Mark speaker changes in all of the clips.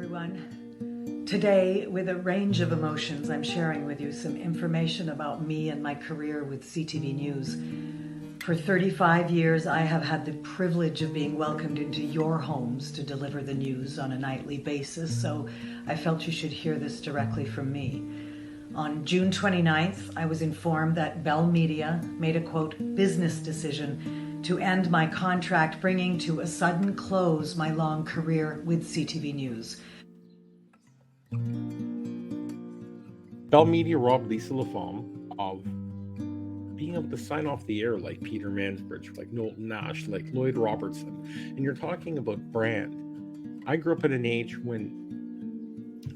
Speaker 1: everyone. Today, with a range of emotions, I'm sharing with you some information about me and my career with CTV News. For 35 years, I have had the privilege of being welcomed into your homes to deliver the news on a nightly basis, so I felt you should hear this directly from me. On June 29th, I was informed that Bell Media made a, quote, business decision to end my contract, bringing to a sudden close my long career with CTV News.
Speaker 2: Bell Media robbed Lisa LaFlamme of being able to sign off the air like Peter Mansbridge, like Knowlton Nash, like Lloyd Robertson. And you're talking about brand. I grew up in an age when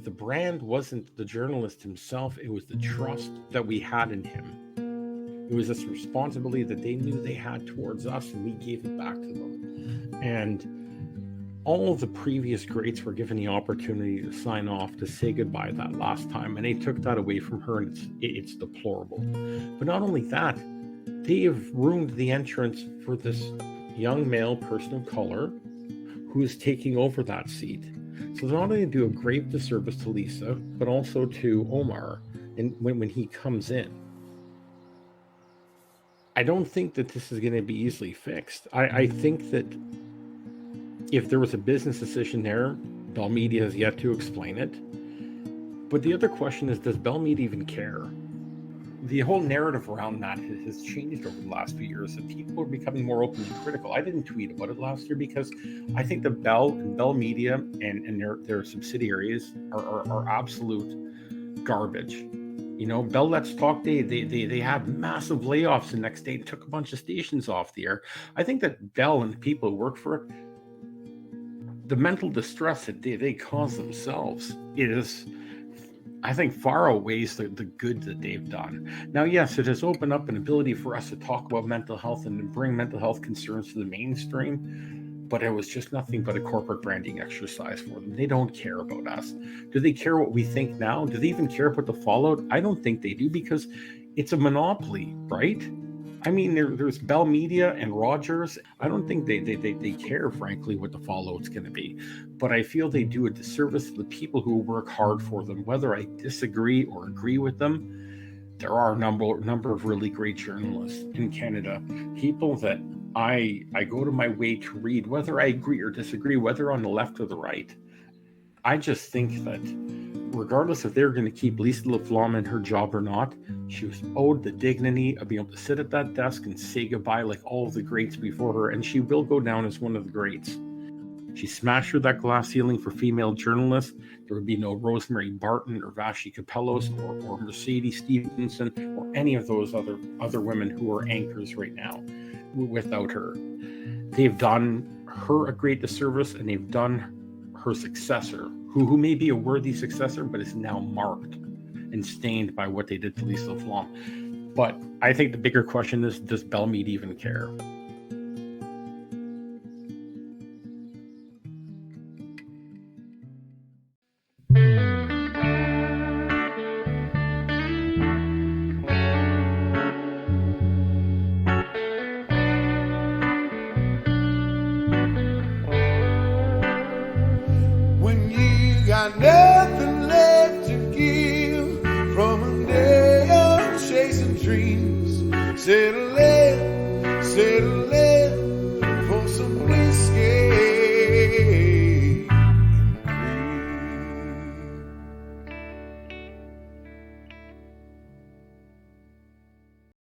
Speaker 2: the brand wasn't the journalist himself, it was the trust that we had in him. It was this responsibility that they knew they had towards us, and we gave it back to them. And all of the previous greats were given the opportunity to sign off, to say goodbye that last time, and they took that away from her, and it's deplorable. But not only that, they have ruined the entrance for this young male person of color who is taking over that seat. So they're not only do a great disservice to Lisa, but also to Omar, and when he comes in. I don't think that this is going to be easily fixed. I think that if there was a business decision there, Bell Media has yet to explain it. But the other question is, does Bell Media even care? The whole narrative around that has changed over the last few years, and people are becoming more openly critical. I didn't tweet about it last year because I think the Bell Media and their subsidiaries are absolute garbage. You know, Bell Let's Talk Day, they had massive layoffs the next day and took a bunch of stations off the air. I think that Bell and the people who work for it, the mental distress that they cause themselves is, I think, far outweighs the good that they've done. Now, yes, it has opened up an ability for us to talk about mental health and to bring mental health concerns to the mainstream, but it was just nothing but a corporate branding exercise for them. They don't care about us. Do they care what we think now? Do they even care about the fallout? I don't think they do, because it's a monopoly, right? I mean, there's Bell Media and Rogers. I don't think they care, frankly, what the fallout's going to be. But I feel they do a disservice to the people who work hard for them. Whether I disagree or agree with them, there are a number of really great journalists in Canada, people that I go to my way to read, whether I agree or disagree, whether on the left or the right. I just think that regardless if they're going to keep Lisa LaFlamme in her job or not, she was owed the dignity of being able to sit at that desk and say goodbye like all of the greats before her, and she will go down as one of the greats. She smashed through that glass ceiling for female journalists. There would be no Rosemary Barton or Vashi Capellos or Mercedes Stevenson or any of those other women who are anchors right now without her. They've done her a great disservice, and they've done her successor, who may be a worthy successor, but is now marked and stained by what they did to Lisa LaFlamme. But I think the bigger question is, does Bell Media even care?
Speaker 3: Nothing left to give from a day of chasing dreams. Settle